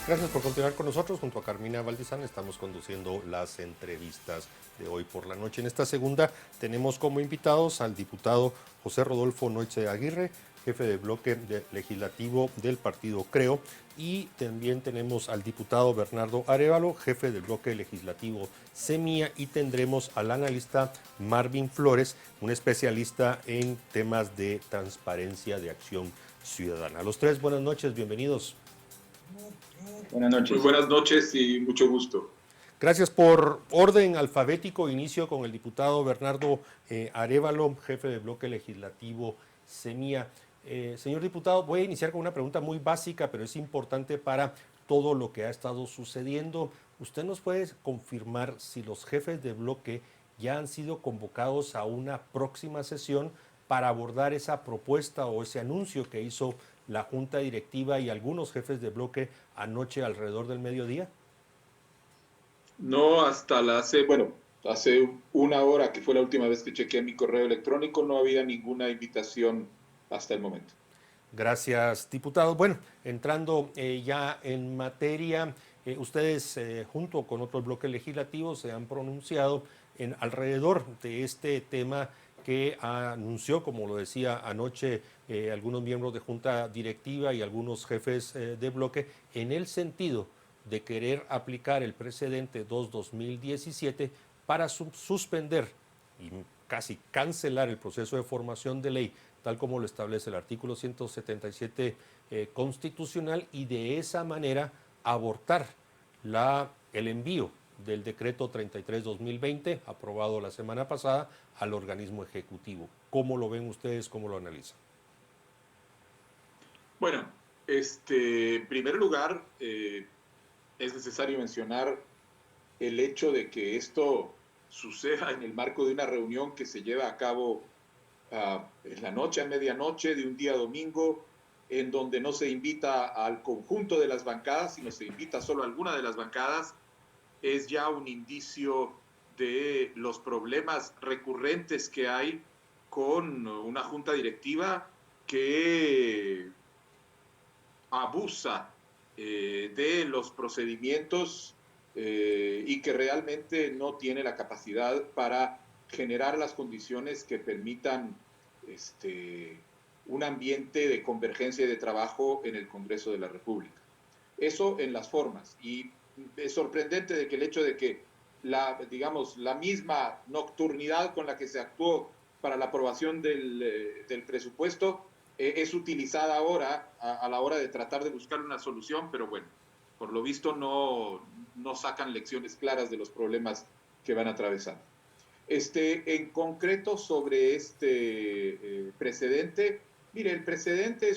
Gracias por continuar con nosotros. Junto a Carmina Valdizán estamos conduciendo las entrevistas de hoy por la noche. En esta segunda tenemos como invitados al diputado José Rodolfo Noitze Aguirre, jefe de bloque legislativo del partido Creo, y también tenemos al diputado Bernardo Arévalo, jefe del bloque legislativo Semilla, y tendremos al analista Marvin Flores, un especialista en temas de transparencia de acción ciudadana. A los tres, buenas noches, bienvenidos. Buenas noches. Muy buenas noches y mucho gusto. Gracias. Por orden alfabético, inicio con el diputado Bernardo Arévalo, jefe del bloque legislativo Semilla. Señor diputado, voy a iniciar con una pregunta muy básica, pero es importante para todo lo que ha estado sucediendo. ¿Usted nos puede confirmar si los jefes de bloque ya han sido convocados a una próxima sesión para abordar esa propuesta o ese anuncio que hizo la Junta Directiva y algunos jefes de bloque anoche alrededor del mediodía? No, hace una hora que fue la última vez que chequeé mi correo electrónico, no había ninguna invitación hasta el momento. Gracias, diputado. Bueno, entrando ya en materia, ustedes junto con otros bloques legislativos se han pronunciado en alrededor de este tema que anunció, como lo decía anoche, algunos miembros de junta directiva y algunos jefes de bloque, en el sentido de querer aplicar el precedente 2-2017 para suspender y casi cancelar el proceso de formación de ley, tal como lo establece el artículo 177 constitucional, y de esa manera abortar el envío del decreto 33-2020, aprobado la semana pasada, al organismo ejecutivo. ¿Cómo lo ven ustedes? ¿Cómo lo analizan? Bueno, en primer lugar, es necesario mencionar el hecho de que esto suceda en el marco de una reunión que se lleva a cabo en la noche, a medianoche de un día domingo, en donde no se invita al conjunto de las bancadas, sino se invita solo a alguna de las bancadas, es ya un indicio de los problemas recurrentes que hay con una junta directiva que abusa de los procedimientos y que realmente no tiene la capacidad para generar las condiciones que permitan un ambiente de convergencia y de trabajo en el Congreso de la República. Eso en las formas. Y es sorprendente de que el hecho de que la misma nocturnidad con la que se actuó para la aprobación del presupuesto es utilizada ahora a la hora de tratar de buscar una solución, pero bueno, por lo visto no sacan lecciones claras de los problemas que van a atravesar. En concreto sobre precedente, mire, el precedente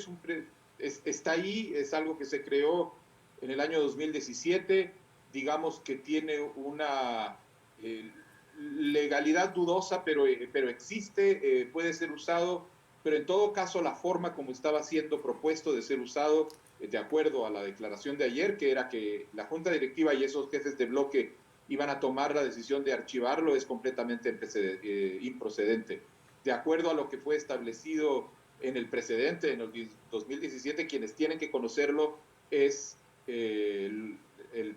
está ahí, es algo que se creó en el año 2017, digamos que tiene una legalidad dudosa, pero existe, puede ser usado, pero en todo caso la forma como estaba siendo propuesto de ser usado, de acuerdo a la declaración de ayer, que era que la Junta Directiva y esos jefes de bloque iban a tomar la decisión de archivarlo, es completamente improcedente. De acuerdo a lo que fue establecido en el precedente, en el 2017, quienes tienen que conocerlo es el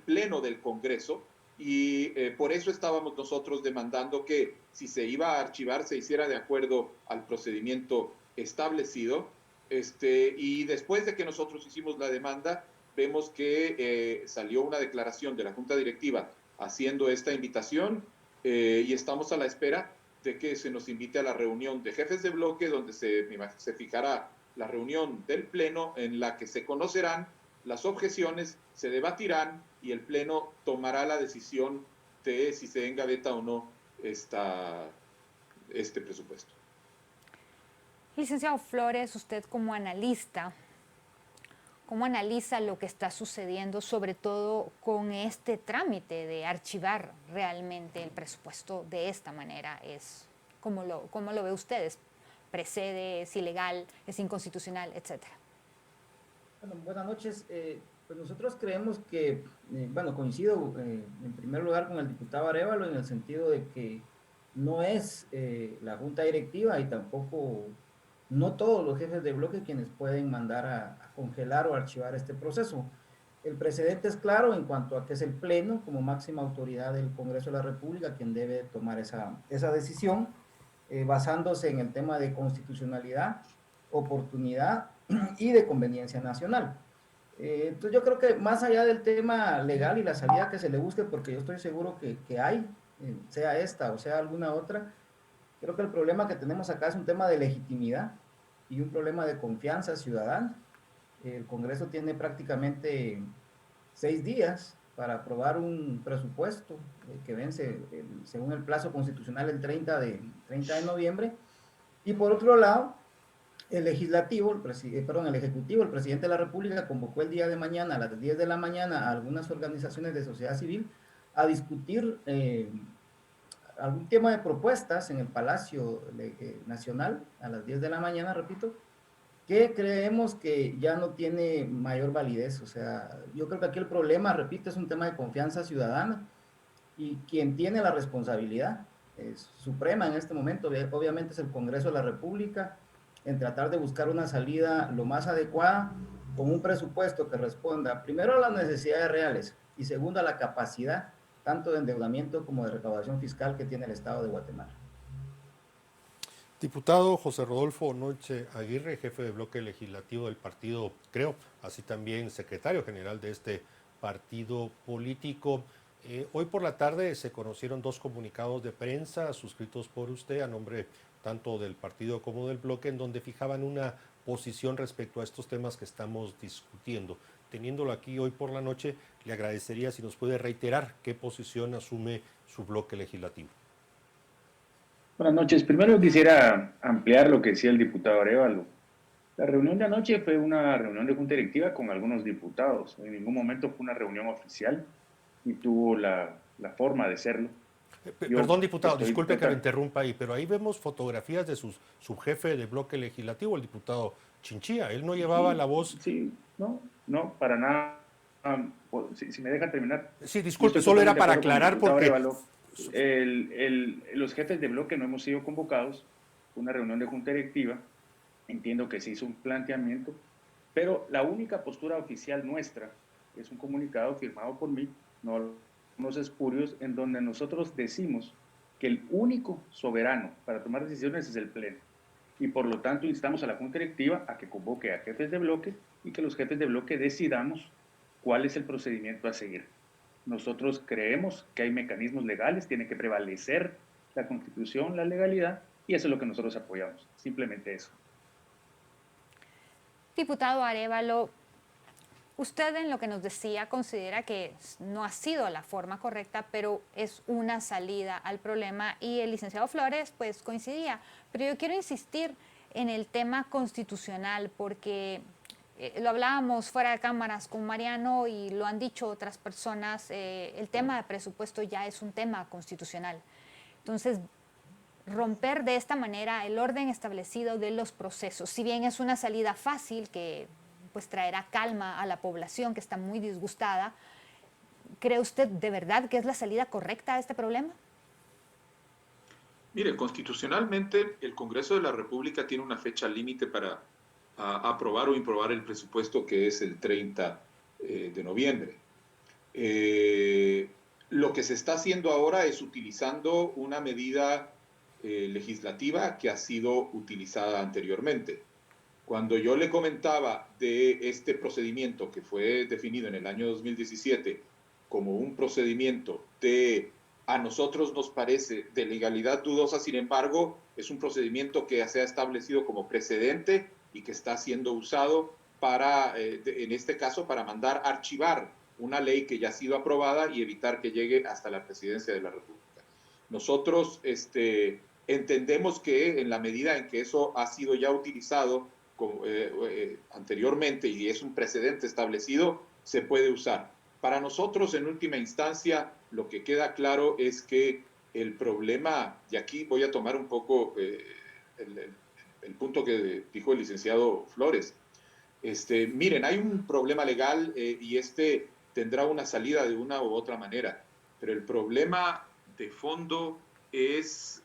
Pleno del Congreso, y por eso estábamos nosotros demandando que si se iba a archivar se hiciera de acuerdo al procedimiento establecido. Y después de que nosotros hicimos la demanda, vemos que salió una declaración de la Junta Directiva haciendo esta invitación, y estamos a la espera de que se nos invite a la reunión de jefes de bloque, donde se fijará la reunión del Pleno en la que se conocerán las objeciones, se debatirán y el Pleno tomará la decisión de si se engaveta o no este presupuesto. Licenciado Flores, usted como analista, ¿cómo analiza lo que está sucediendo, sobre todo con este trámite de archivar realmente el presupuesto de esta manera? ¿Cómo lo ve usted? ¿Precede? ¿Es ilegal? ¿Es inconstitucional? Etcétera. Bueno, buenas noches. Pues nosotros creemos que, coincido en primer lugar con el diputado Arévalo en el sentido de que no es la junta directiva y tampoco, no todos los jefes de bloque quienes pueden mandar a congelar o archivar este proceso. El precedente es claro en cuanto a que es el Pleno, como máxima autoridad del Congreso de la República, quien debe tomar esa decisión, basándose en el tema de constitucionalidad, oportunidad y de conveniencia nacional. Entonces yo creo que más allá del tema legal y la salida que se le busque, porque yo estoy seguro que hay, sea esta o sea alguna otra, creo que el problema que tenemos acá es un tema de legitimidad y un problema de confianza ciudadana. El Congreso tiene prácticamente 6 días para aprobar un presupuesto que vence, según el plazo constitucional, el 30 de noviembre. Y por otro lado, el legislativo, el ejecutivo, el presidente de la República convocó el día de mañana a las 10 de la mañana a algunas organizaciones de sociedad civil a discutir algún tema de propuestas en el Palacio Nacional a las 10 de la mañana, repito, que creemos que ya no tiene mayor validez. O sea, yo creo que aquí el problema, repito, es un tema de confianza ciudadana, y quien tiene la responsabilidad suprema en este momento, obviamente, es el Congreso de la República, en tratar de buscar una salida lo más adecuada, con un presupuesto que responda primero a las necesidades reales y segundo a la capacidad tanto de endeudamiento como de recaudación fiscal que tiene el Estado de Guatemala. Diputado José Rodolfo Noche Aguirre, jefe de bloque legislativo del partido Creo, así también secretario general de este partido político. Hoy por la tarde se conocieron 2 comunicados de prensa suscritos por usted a nombre tanto del partido como del bloque, en donde fijaban una posición respecto a estos temas que estamos discutiendo. Teniéndolo aquí hoy por la noche, le agradecería si nos puede reiterar qué posición asume su bloque legislativo. Buenas noches. Primero quisiera ampliar lo que decía el diputado Arévalo. La reunión de anoche fue una reunión de junta directiva con algunos diputados. En ningún momento fue una reunión oficial y tuvo la forma de serlo. Perdón, diputado, disculpe que lo interrumpa ahí, pero ahí vemos fotografías de su subjefe de bloque legislativo, el diputado Chinchilla. Él no llevaba la voz. Sí, no, para nada. Si me deja terminar. Sí, disculpe, solo era para aclarar porque... Arévalo. Los jefes de bloque no hemos sido convocados, una reunión de junta directiva, entiendo que se hizo un planteamiento, pero la única postura oficial nuestra es un comunicado firmado por mí, no unos espurios, en donde nosotros decimos que el único soberano para tomar decisiones es el Pleno, y por lo tanto instamos a la junta directiva a que convoque a jefes de bloque y que los jefes de bloque decidamos cuál es el procedimiento a seguir. Nosotros creemos que hay mecanismos legales, tiene que prevalecer la Constitución, la legalidad, y eso es lo que nosotros apoyamos, simplemente eso. Diputado Arévalo, usted en lo que nos decía considera que no ha sido la forma correcta, pero es una salida al problema, y el licenciado Flores pues coincidía, pero yo quiero insistir en el tema constitucional porque... lo hablábamos fuera de cámaras con Mariano y lo han dicho otras personas, el tema de presupuesto ya es un tema constitucional. Entonces, romper de esta manera el orden establecido de los procesos, si bien es una salida fácil que pues traerá calma a la población que está muy disgustada, ¿cree usted de verdad que es la salida correcta a este problema? Mire, constitucionalmente el Congreso de la República tiene una fecha límite para aprobar o improbar el presupuesto, que es el 30 de noviembre. Lo que se está haciendo ahora es utilizando una medida legislativa que ha sido utilizada anteriormente. Cuando yo le comentaba de este procedimiento que fue definido en el año 2017 como un procedimiento a nosotros nos parece de legalidad dudosa, sin embargo, es un procedimiento que se ha establecido como precedente y que está siendo usado para, en este caso, para mandar archivar una ley que ya ha sido aprobada y evitar que llegue hasta la presidencia de la República. Nosotros entendemos que en la medida en que eso ha sido ya utilizado anteriormente y es un precedente establecido, se puede usar. Para nosotros, en última instancia, lo que queda claro es que el problema, y aquí voy a tomar un poco el punto que dijo el licenciado Flores. Miren, hay un problema legal y tendrá una salida de una u otra manera, pero el problema de fondo es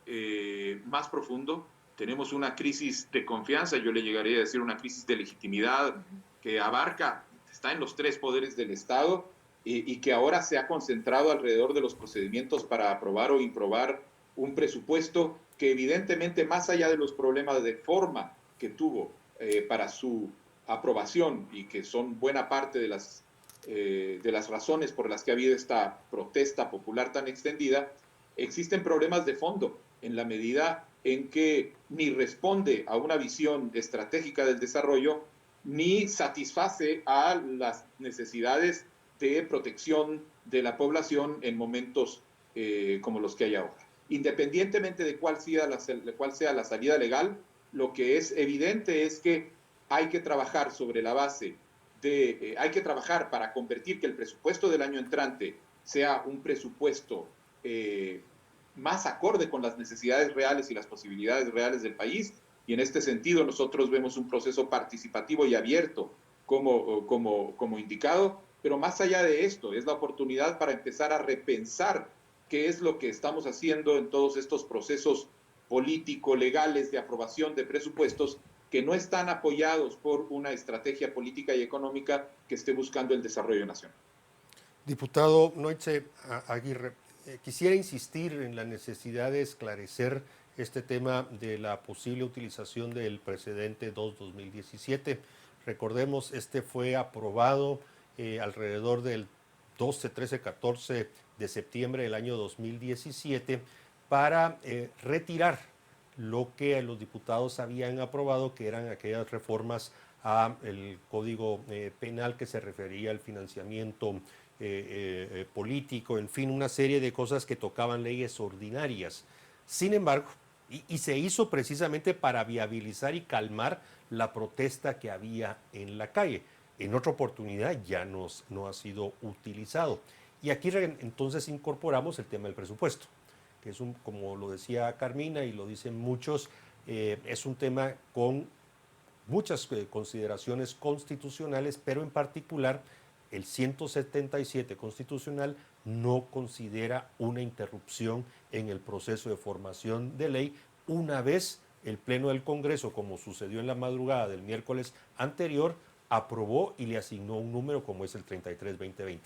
más profundo. Tenemos una crisis de confianza, yo le llegaría a decir una crisis de legitimidad que abarca está en los tres poderes del Estado y que ahora se ha concentrado alrededor de los procedimientos para aprobar o improbar un presupuesto que evidentemente, más allá de los problemas de forma que tuvo para su aprobación y que son buena parte de las razones por las que ha habido esta protesta popular tan extendida, existen problemas de fondo en la medida en que ni responde a una visión estratégica del desarrollo, ni satisface a las necesidades de protección de la población en momentos como los que hay ahora. Independientemente de cuál sea la salida legal, lo que es evidente es que hay que trabajar sobre la base hay que trabajar para convertir que el presupuesto del año entrante sea un presupuesto más acorde con las necesidades reales y las posibilidades reales del país. Y en este sentido nosotros vemos un proceso participativo y abierto como indicado, pero más allá de esto, es la oportunidad para empezar a repensar qué es lo que estamos haciendo en todos estos procesos político-legales de aprobación de presupuestos que no están apoyados por una estrategia política y económica que esté buscando el desarrollo nacional. Diputado Noitze Aguirre, quisiera insistir en la necesidad de esclarecer este tema de la posible utilización del precedente 2-2017. Recordemos, este fue aprobado alrededor del 12, 13, 14 de septiembre del año 2017 para retirar lo que los diputados habían aprobado, que eran aquellas reformas al Código Penal que se refería al financiamiento político, en fin, una serie de cosas que tocaban leyes ordinarias. Sin embargo, y se hizo precisamente para viabilizar y calmar la protesta que había en la calle. En otra oportunidad ya no ha sido utilizado. Y aquí entonces incorporamos el tema del presupuesto, que es como lo decía Carmina y lo dicen muchos, es un tema con muchas consideraciones constitucionales, pero en particular el 177 constitucional no considera una interrupción en el proceso de formación de ley una vez el Pleno del Congreso, como sucedió en la madrugada del miércoles anterior, aprobó y le asignó un número como es el 33-2020.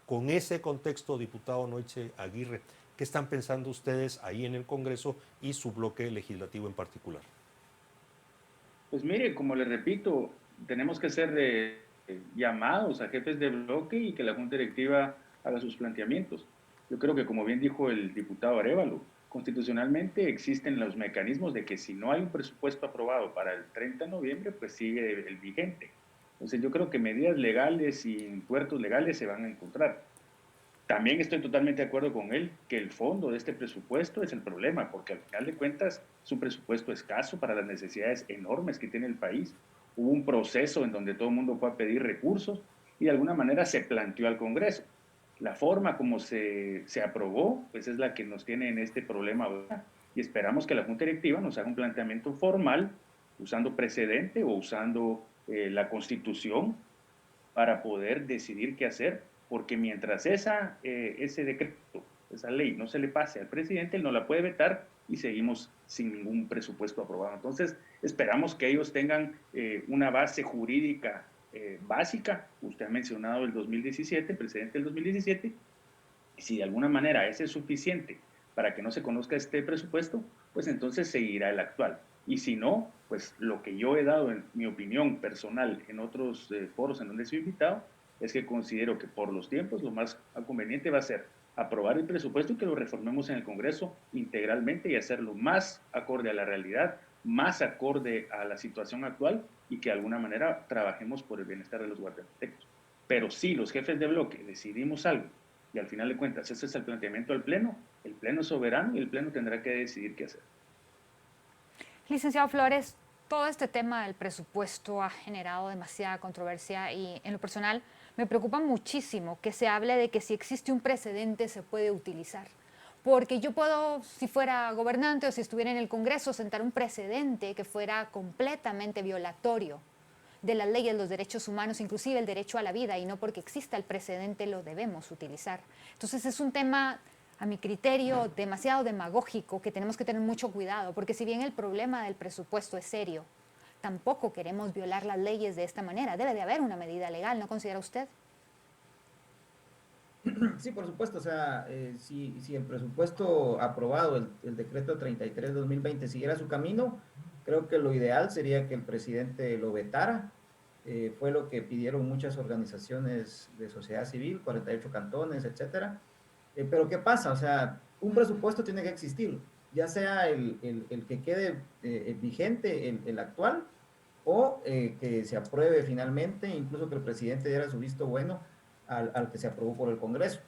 Con ese contexto, diputado Noitze Aguirre, ¿qué están pensando ustedes ahí en el Congreso y su bloque legislativo en particular? Pues mire, como le repito, tenemos que ser llamados a jefes de bloque y que la Junta Directiva haga sus planteamientos. Yo creo que, como bien dijo el diputado Arévalo, constitucionalmente existen los mecanismos de que si no hay un presupuesto aprobado para el 30 de noviembre, pues sigue el vigente. Entonces yo creo que medidas legales y puertos legales se van a encontrar. También estoy totalmente de acuerdo con él que el fondo de este presupuesto es el problema, porque al final de cuentas es un presupuesto escaso para las necesidades enormes que tiene el país. Hubo un proceso en donde todo el mundo fue a pedir recursos y de alguna manera se planteó al Congreso. La forma como se aprobó, pues es la que nos tiene en este problema ahora. Y esperamos que la Junta Directiva nos haga un planteamiento formal, usando precedente o usando la Constitución para poder decidir qué hacer, porque mientras ese decreto, esa ley no se le pase al presidente, él no la puede vetar y seguimos sin ningún presupuesto aprobado. Entonces, esperamos que ellos tengan una base jurídica básica. Usted ha mencionado el 2017, el precedente del 2017, y si de alguna manera ese es suficiente para que no se conozca este presupuesto, pues entonces seguirá el actual. Y si no, pues lo que yo he dado en mi opinión personal en otros foros en donde he sido invitado, es que considero que por los tiempos lo más conveniente va a ser aprobar el presupuesto y que lo reformemos en el Congreso integralmente y hacerlo más acorde a la realidad, más acorde a la situación actual y que de alguna manera trabajemos por el bienestar de los guatemaltecos. Pero si los jefes de bloque decidimos algo y al final de cuentas ese es el planteamiento del Pleno, el Pleno es soberano y el Pleno tendrá que decidir qué hacer. Licenciado Flores, todo este tema del presupuesto ha generado demasiada controversia y en lo personal me preocupa muchísimo que se hable de que si existe un precedente se puede utilizar. Porque yo puedo, si fuera gobernante o si estuviera en el Congreso, sentar un precedente que fuera completamente violatorio de las leyes, los derechos humanos, inclusive el derecho a la vida, y no porque exista el precedente lo debemos utilizar. Entonces es un tema, a mi criterio, demasiado demagógico, que tenemos que tener mucho cuidado, porque si bien el problema del presupuesto es serio, tampoco queremos violar las leyes de esta manera. Debe de haber una medida legal, ¿no considera usted? Sí, por supuesto, o sea, si el presupuesto aprobado, el decreto 33-2020, siguiera su camino, creo que lo ideal sería que el presidente lo vetara. Fue lo que pidieron muchas organizaciones de sociedad civil, 48 cantones, etcétera. Pero ¿qué pasa? O sea, un presupuesto tiene que existir, ya sea el que quede vigente, el actual, o que se apruebe finalmente, incluso que el presidente diera su visto bueno al que se aprobó por el Congreso.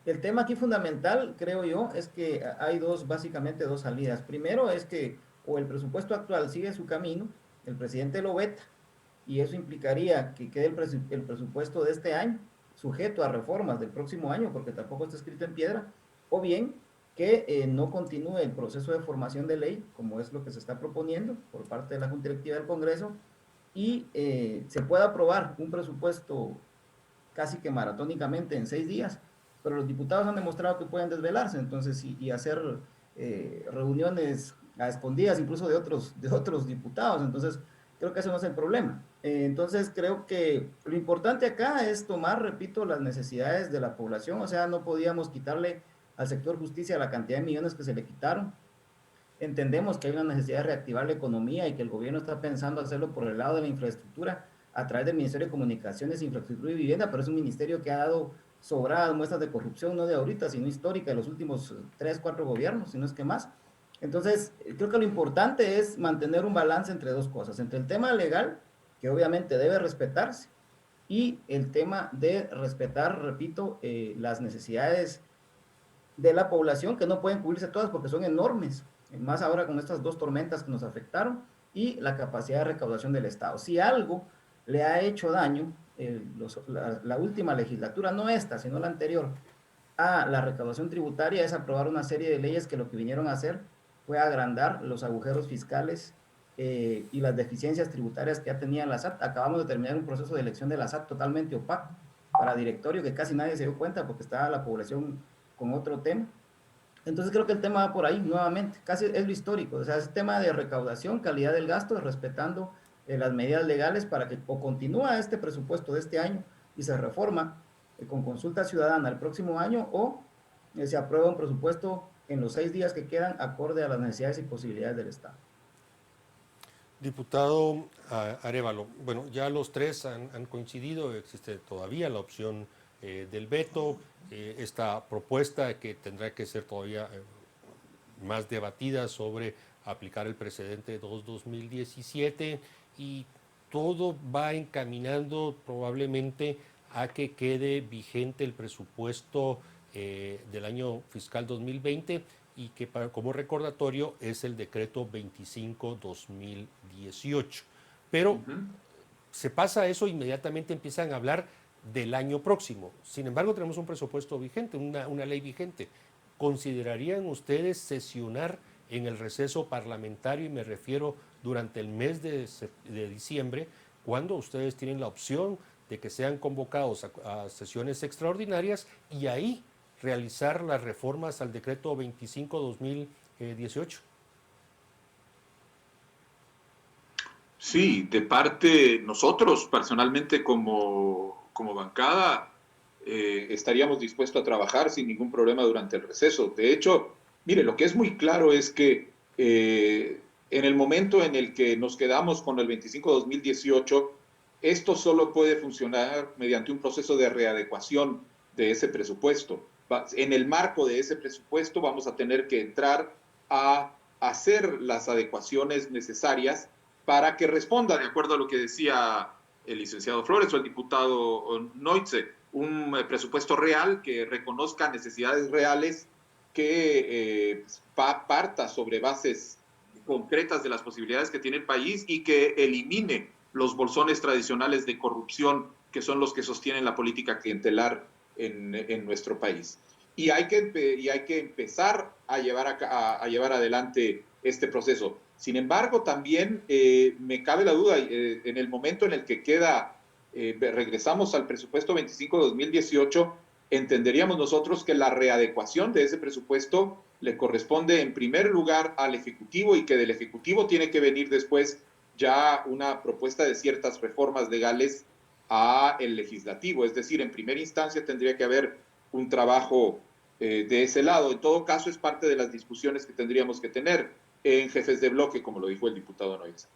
El tema aquí fundamental, creo yo, es que hay básicamente dos salidas. Primero es que o el presupuesto actual sigue su camino, el presidente lo veta, y eso implicaría que quede el presupuesto de este año sujeto a reformas del próximo año, porque tampoco está escrito en piedra, o bien que no continúe el proceso de formación de ley, como es lo que se está proponiendo por parte de la Junta Directiva del Congreso, y se pueda aprobar un presupuesto casi que maratónicamente en 6 días, pero los diputados han demostrado que pueden desvelarse, entonces, y hacer reuniones a escondidas incluso de otros diputados, entonces creo que ese no es el problema. Entonces creo que lo importante acá es tomar, repito, las necesidades de la población, o sea, no podíamos quitarle al sector justicia la cantidad de millones que se le quitaron. Entendemos que hay una necesidad de reactivar la economía y que el gobierno está pensando hacerlo por el lado de la infraestructura a través del Ministerio de Comunicaciones, Infraestructura y Vivienda, pero es un ministerio que ha dado sobradas muestras de corrupción, no de ahorita, sino histórica, de los últimos 3, 4 gobiernos, si no es que más. Entonces, creo que lo importante es mantener un balance entre dos cosas, entre el tema legal, que obviamente debe respetarse, y el tema de respetar, repito, las necesidades de la población, que no pueden cubrirse todas porque son enormes, más ahora con estas 2 tormentas que nos afectaron, y la capacidad de recaudación del Estado. Si algo le ha hecho daño, la última legislatura, no esta, sino la anterior, a la recaudación tributaria, es aprobar una serie de leyes que lo que vinieron a hacer fue agrandar los agujeros fiscales y las deficiencias tributarias que ya tenía la SAT. Acabamos de terminar un proceso de elección de la SAT totalmente opaco para directorio, que casi nadie se dio cuenta porque estaba la población con otro tema. Entonces creo que el tema va por ahí nuevamente, casi es lo histórico, o sea, es tema de recaudación, calidad del gasto, respetando las medidas legales para que o continúa este presupuesto de este año y se reforma con consulta ciudadana el próximo año, o se aprueba un presupuesto en los 6 días que quedan acorde a las necesidades y posibilidades del Estado. Diputado Arévalo, bueno, ya los tres han coincidido, existe todavía la opción del veto, esta propuesta que tendrá que ser todavía más debatida sobre aplicar el precedente 2017, y todo va encaminando probablemente a que quede vigente el presupuesto del año fiscal 2020, y que como recordatorio es el decreto 25-2018. Pero se pasa eso, inmediatamente empiezan a hablar del año próximo. Sin embargo, tenemos un presupuesto vigente, una ley vigente. ¿Considerarían ustedes sesionar en el receso parlamentario, y me refiero durante el mes de diciembre, cuando ustedes tienen la opción de que sean convocados a sesiones extraordinarias y ahí realizar las reformas al decreto 25-2018? Sí, de parte nosotros personalmente como bancada estaríamos dispuestos a trabajar sin ningún problema durante el receso. De hecho, mire, lo que es muy claro es que en el momento en el que nos quedamos con el 25-2018, esto solo puede funcionar mediante un proceso de readecuación de ese presupuesto. En el marco de ese presupuesto vamos a tener que entrar a hacer las adecuaciones necesarias para que responda, de acuerdo a lo que decía el licenciado Flores o el diputado Neutze, un presupuesto real que reconozca necesidades reales, que parta sobre bases concretas de las posibilidades que tiene el país y que elimine los bolsones tradicionales de corrupción que son los que sostienen la política clientelar en nuestro país. Y hay que empezar a llevar adelante este proceso. Sin embargo, también me cabe la duda, en el momento en el que regresamos al presupuesto 25-2018, entenderíamos nosotros que la readecuación de ese presupuesto le corresponde en primer lugar al Ejecutivo, y que del Ejecutivo tiene que venir después ya una propuesta de ciertas reformas legales a el legislativo. Es decir, en primera instancia tendría que haber un trabajo de ese lado. En todo caso, es parte de las discusiones que tendríamos que tener en jefes de bloque, como lo dijo el diputado Noitza.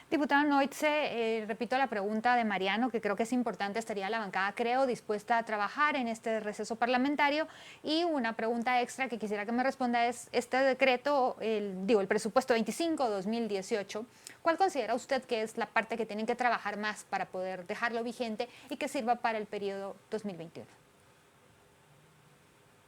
Diputado Noitze, repito la pregunta de Mariano, que creo que es importante, estaría la bancada, creo, dispuesta a trabajar en este receso parlamentario. Y una pregunta extra que quisiera que me responda es, este decreto, el presupuesto 25-2018, ¿cuál considera usted que es la parte que tienen que trabajar más para poder dejarlo vigente y que sirva para el periodo 2021?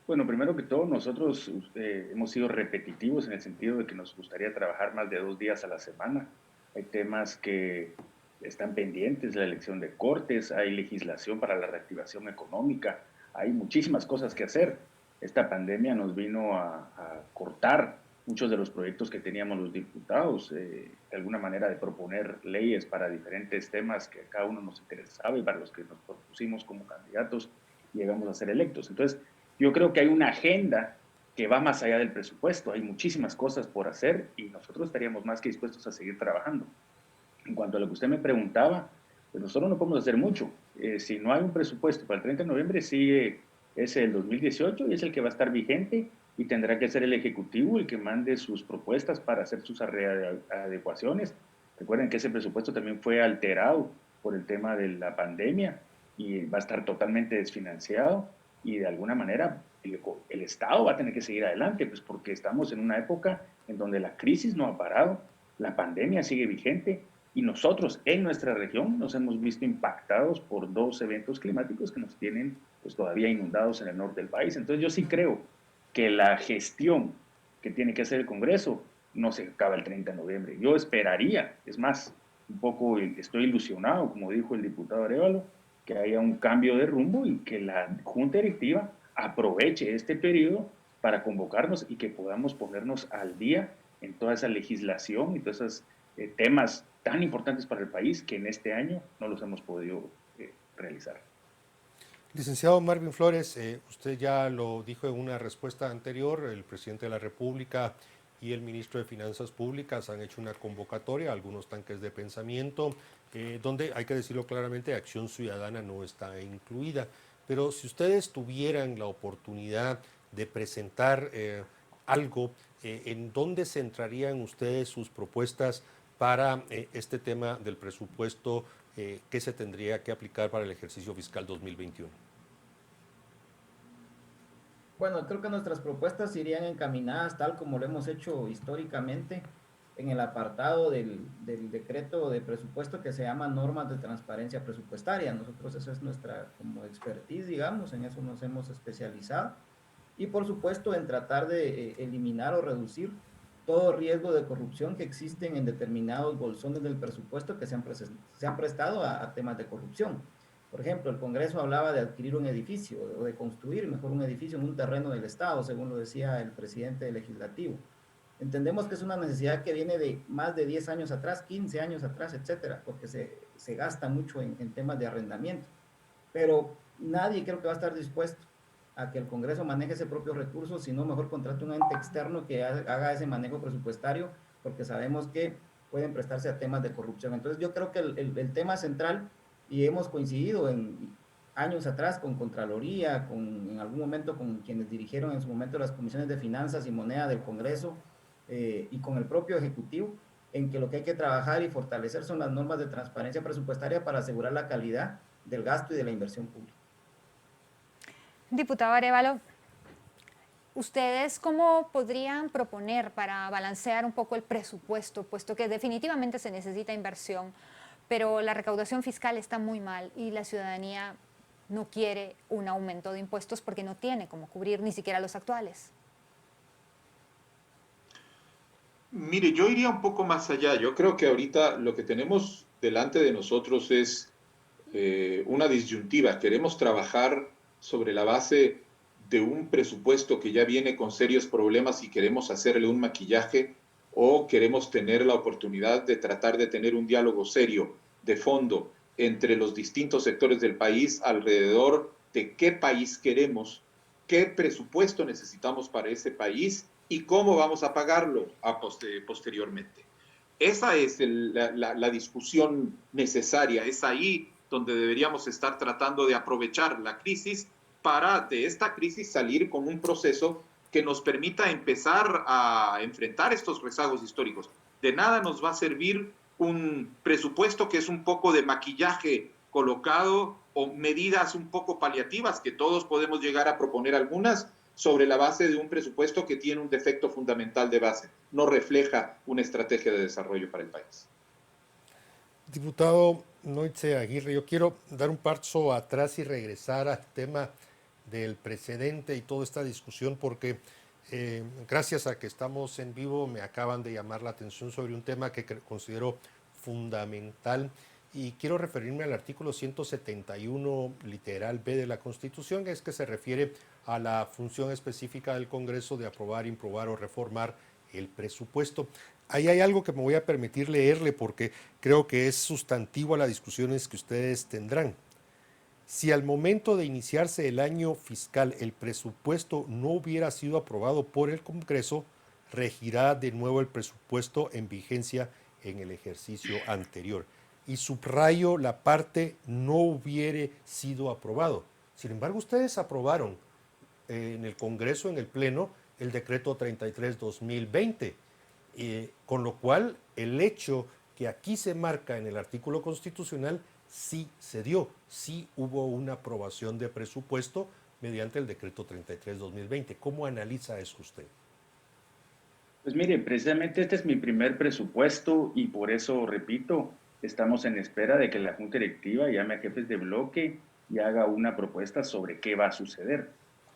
Bueno, primero que todo, nosotros hemos sido repetitivos en el sentido de que nos gustaría trabajar más de 2 días a la semana. Hay temas que están pendientes, la elección de cortes, hay legislación para la reactivación económica, hay muchísimas cosas que hacer. Esta pandemia nos vino a cortar muchos de los proyectos que teníamos los diputados, de alguna manera de proponer leyes para diferentes temas que a cada uno nos interesaba y para los que nos propusimos como candidatos y llegamos a ser electos. Entonces, yo creo que hay una agenda que va más allá del presupuesto. Hay muchísimas cosas por hacer y nosotros estaríamos más que dispuestos a seguir trabajando. En cuanto a lo que usted me preguntaba, pues nosotros no podemos hacer mucho. Si no hay un presupuesto para el 30 de noviembre, sigue ese el 2018 y es el que va a estar vigente y tendrá que ser el Ejecutivo el que mande sus propuestas para hacer sus adecuaciones. Recuerden que ese presupuesto también fue alterado por el tema de la pandemia y va a estar totalmente desfinanciado y de alguna manera el Estado va a tener que seguir adelante, pues porque estamos en una época en donde la crisis no ha parado, la pandemia sigue vigente y nosotros en nuestra región nos hemos visto impactados por 2 eventos climáticos que nos tienen pues todavía inundados en el norte del país. Entonces yo sí creo que la gestión que tiene que hacer el Congreso no se acaba el 30 de noviembre. Yo esperaría, es más, un poco estoy ilusionado, como dijo el diputado Arévalo, que haya un cambio de rumbo y que la Junta Directiva aproveche este periodo para convocarnos y que podamos ponernos al día en toda esa legislación y todos esos temas tan importantes para el país que en este año no los hemos podido realizar. Licenciado Marvin Flores, usted ya lo dijo en una respuesta anterior, el presidente de la República y el ministro de Finanzas Públicas han hecho una convocatoria a algunos tanques de pensamiento, donde, hay que decirlo claramente, Acción Ciudadana no está incluida. Pero si ustedes tuvieran la oportunidad de presentar algo, ¿en dónde centrarían ustedes sus propuestas para este tema del presupuesto que se tendría que aplicar para el ejercicio fiscal 2021? Bueno, creo que nuestras propuestas irían encaminadas tal como lo hemos hecho históricamente en el apartado del decreto de presupuesto que se llama normas de transparencia presupuestaria. Nosotros esa es nuestra como expertise, digamos, en eso nos hemos especializado. Y por supuesto en tratar de eliminar o reducir todo riesgo de corrupción que existen en determinados bolsones del presupuesto que se han prestado a temas de corrupción. Por ejemplo, el Congreso hablaba de adquirir un edificio o de construir mejor un edificio en un terreno del Estado, según lo decía el presidente del Legislativo. Entendemos que es una necesidad que viene de más de 10 años atrás, 15 años atrás, etcétera, porque se gasta mucho en temas de arrendamiento. Pero nadie creo que va a estar dispuesto a que el Congreso maneje ese propio recurso, sino mejor contrate un ente externo que haga ese manejo presupuestario, porque sabemos que pueden prestarse a temas de corrupción. Entonces yo creo que el tema central, y hemos coincidido en años atrás con Contraloría, en algún momento con quienes dirigieron en su momento las comisiones de finanzas y moneda del Congreso y con el propio Ejecutivo, en que lo que hay que trabajar y fortalecer son las normas de transparencia presupuestaria para asegurar la calidad del gasto y de la inversión pública. Diputado Arévalo, ¿ustedes cómo podrían proponer para balancear un poco el presupuesto, puesto que definitivamente se necesita inversión, pero la recaudación fiscal está muy mal y la ciudadanía no quiere un aumento de impuestos porque no tiene cómo cubrir ni siquiera los actuales? Mire, yo iría un poco más allá. Yo creo que ahorita lo que tenemos delante de nosotros es una disyuntiva. Queremos trabajar sobre la base de un presupuesto que ya viene con serios problemas y queremos hacerle un maquillaje, o queremos tener la oportunidad de tratar de tener un diálogo serio, de fondo, entre los distintos sectores del país alrededor de qué país queremos, qué presupuesto necesitamos para ese país y cómo vamos a pagarlo posteriormente. Esa es la discusión necesaria, es ahí donde deberíamos estar tratando de aprovechar la crisis para de esta crisis salir con un proceso que nos permita empezar a enfrentar estos rezagos históricos. De nada nos va a servir un presupuesto que es un poco de maquillaje colocado o medidas un poco paliativas, que todos podemos llegar a proponer algunas, sobre la base de un presupuesto que tiene un defecto fundamental de base. No refleja una estrategia de desarrollo para el país. Diputado Noitze Aguirre, yo quiero dar un paso atrás y regresar al tema del precedente y toda esta discusión, porque gracias a que estamos en vivo me acaban de llamar la atención sobre un tema que considero fundamental y quiero referirme al artículo 171 literal B de la Constitución, que es que se refiere a la función específica del Congreso de aprobar, improbar o reformar el presupuesto. Ahí hay algo que me voy a permitir leerle porque creo que es sustantivo a las discusiones que ustedes tendrán. Si al momento de iniciarse el año fiscal el presupuesto no hubiera sido aprobado por el Congreso, regirá de nuevo el presupuesto en vigencia en el ejercicio anterior. Y subrayo la parte no hubiere sido aprobado. Sin embargo, ustedes aprobaron en el Congreso, en el Pleno, el decreto 33-2020, con lo cual el hecho que aquí se marca en el artículo constitucional sí se dio, sí hubo una aprobación de presupuesto mediante el decreto 33-2020. ¿Cómo analiza eso usted? Pues mire, precisamente este es mi primer presupuesto y por eso, repito, estamos en espera de que la Junta Directiva llame a jefes de bloque y haga una propuesta sobre qué va a suceder.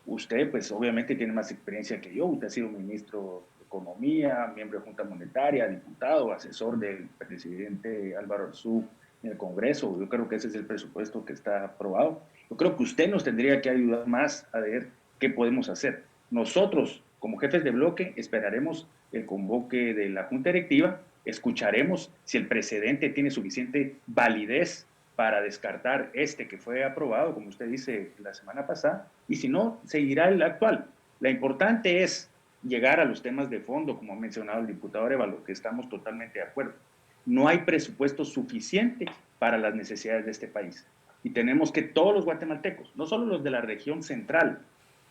Usted, pues obviamente tiene más experiencia que yo, usted ha sido ministro de Economía, miembro de Junta Monetaria, diputado, asesor del presidente Álvaro Arzú en el Congreso. Yo creo que ese es el presupuesto que está aprobado. Yo creo que usted nos tendría que ayudar más a ver qué podemos hacer. Nosotros, como jefes de bloque, esperaremos el convoque de la Junta Directiva, escucharemos si el precedente tiene suficiente validez para descartar este que fue aprobado, como usted dice, la semana pasada, y si no, seguirá el actual. Lo importante es llegar a los temas de fondo, como ha mencionado el diputado Arévalo, que estamos totalmente de acuerdo. No hay presupuesto suficiente para las necesidades de este país. Y tenemos que todos los guatemaltecos, no solo los de la región central,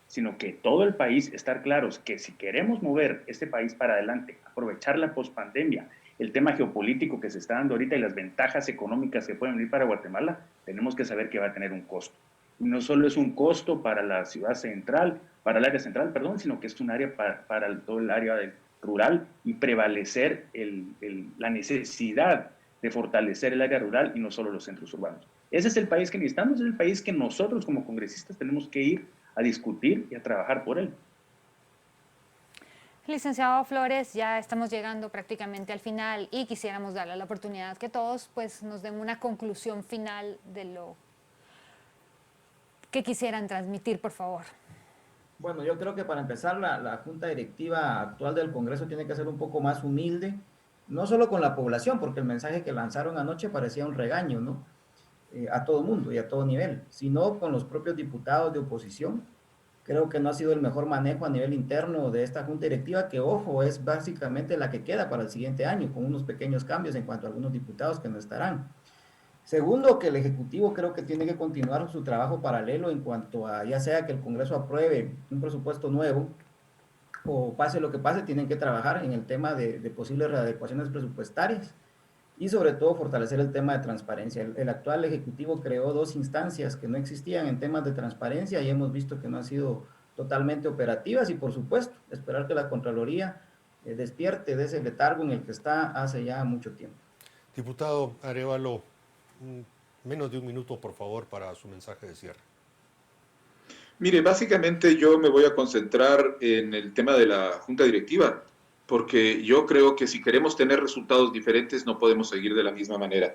sino que todo el país estar claros que si queremos mover este país para adelante, aprovechar la pospandemia, el tema geopolítico que se está dando ahorita y las ventajas económicas que pueden venir para Guatemala, tenemos que saber que va a tener un costo. Y no solo es un costo para la ciudad central, para el área central, perdón, sino que es un área para todo el área rural y prevalecer la necesidad de fortalecer el área rural y no solo los centros urbanos. Ese es el país que necesitamos, es el país que nosotros como congresistas tenemos que ir a discutir y a trabajar por él. Licenciado Flores, ya estamos llegando prácticamente al final y quisiéramos darle la oportunidad que todos pues, nos den una conclusión final de lo que quisieran transmitir, por favor. Bueno, yo creo que para empezar la Junta Directiva actual del Congreso tiene que ser un poco más humilde, no solo con la población, porque el mensaje que lanzaron anoche parecía un regaño, ¿no? A todo mundo y a todo nivel, sino con los propios diputados de oposición. Creo que no ha sido el mejor manejo a nivel interno de esta Junta Directiva, que, ojo, es básicamente la que queda para el siguiente año, con unos pequeños cambios en cuanto a algunos diputados que no estarán. Segundo, que el Ejecutivo creo que tiene que continuar su trabajo paralelo en cuanto a, ya sea que el Congreso apruebe un presupuesto nuevo, o pase lo que pase, tienen que trabajar en el tema de posibles readecuaciones presupuestarias y sobre todo fortalecer el tema de transparencia. El actual Ejecutivo creó dos instancias que no existían en temas de transparencia y hemos visto que no han sido totalmente operativas y por supuesto esperar que la Contraloría despierte de ese letargo en el que está hace ya mucho tiempo. Diputado Arévalo, menos de un minuto por favor para su mensaje de cierre. Mire, básicamente yo me voy a concentrar en el tema de la Junta Directiva, porque yo creo que si queremos tener resultados diferentes no podemos seguir de la misma manera.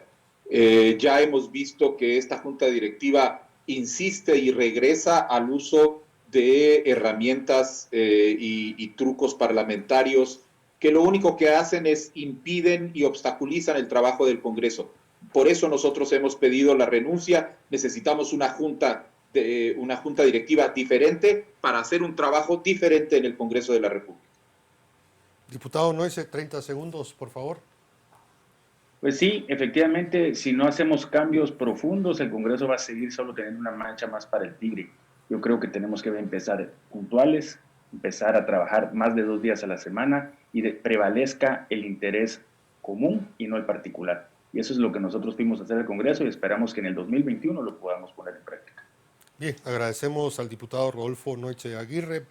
Ya hemos visto que esta Junta Directiva insiste y regresa al uso de herramientas y trucos parlamentarios que lo único que hacen es impiden y obstaculizan el trabajo del Congreso. Por eso nosotros hemos pedido la renuncia, necesitamos una junta directiva diferente para hacer un trabajo diferente en el Congreso de la República. Diputado Noitze, 30 segundos, por favor. Pues sí, efectivamente, si no hacemos cambios profundos, el Congreso va a seguir solo teniendo una mancha más para el tigre. Yo creo que tenemos que empezar puntuales, empezar a trabajar más de 2 días a la semana y prevalezca el interés común y no el particular. Y eso es lo que nosotros fuimos a hacer al Congreso y esperamos que en el 2021 lo podamos poner en práctica. Bien, agradecemos al diputado Rodolfo Noche Aguirre,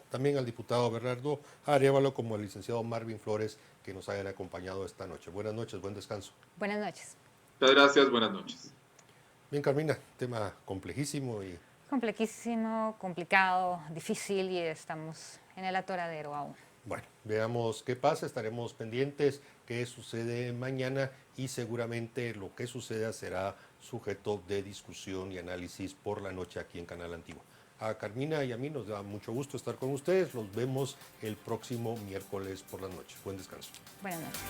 también al diputado Bernardo Arévalo, como al licenciado Marvin Flores, que nos hayan acompañado esta noche. Buenas noches, buen descanso. Buenas noches. Muchas gracias, buenas noches. Bien, Carmina, tema complejísimo y... Complejísimo, complicado, difícil y estamos en el atoradero aún. Bueno, veamos qué pasa, estaremos pendientes qué sucede mañana y seguramente lo que suceda será sujeto de discusión y análisis por la noche aquí en Canal Antiguo. A Carmina y a mí nos da mucho gusto estar con ustedes, los vemos el próximo miércoles por la noche. Buen descanso. Buenas noches.